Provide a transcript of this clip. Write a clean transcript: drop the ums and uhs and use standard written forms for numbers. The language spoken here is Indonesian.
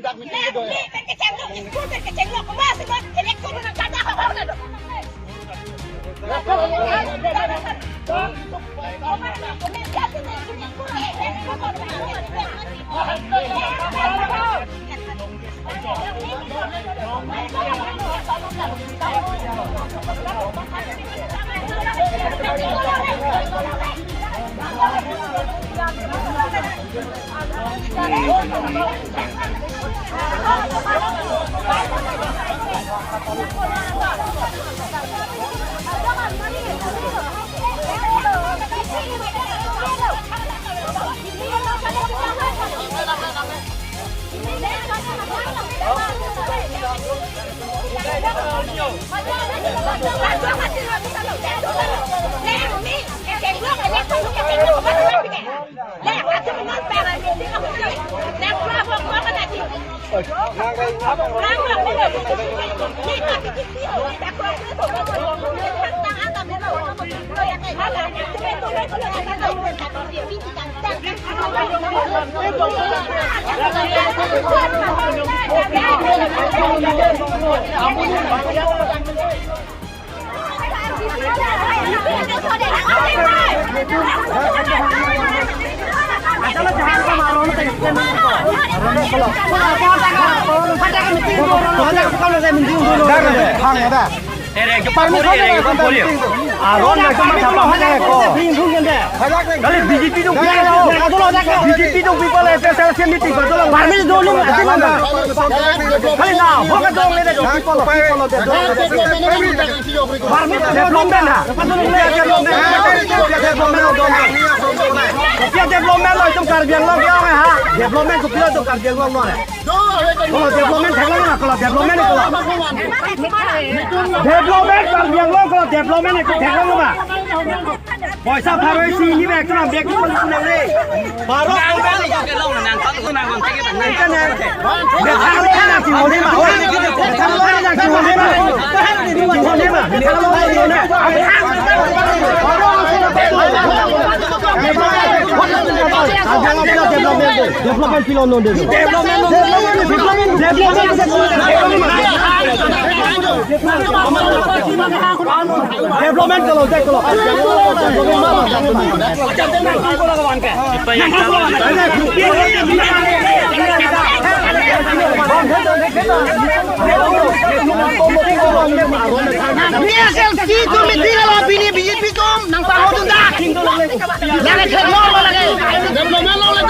เป็นกระเจงลูกอีกพูดเป็นกระเจงลูกก็ว่าสิว่าเล็กคนมันการด่าเขาเนี่ยAron na cuma sama hanya ko. Kali BJP dong BJP dong people SSL meeting betul. Parmi dulu ada mana? Kali na, hoga dong ini dong people. Parmi development na. Development lo itu karbiang lo kaya ha. Development tu kira tu karbiang lo mana? Kalau development tengok na, kalau development itu. Development karbiang lo kalau development itu tengok lo mah. Boisa paroi si ni mek tu nak mek tu pun ni. Baru kau ni ke lo nak tang tu nak kau cakap nak. Kan ni. Dekat lo nak si holy mah. Dekat lo nak si holy mah. Holy mah. Dekat lo nak. Development pilon no dulu. Development kalau dek kalau. Ni asal situ mesti kalau bini BJP tu nang tahu tu dah. Jangan terlalu lagi. Development lo lagi.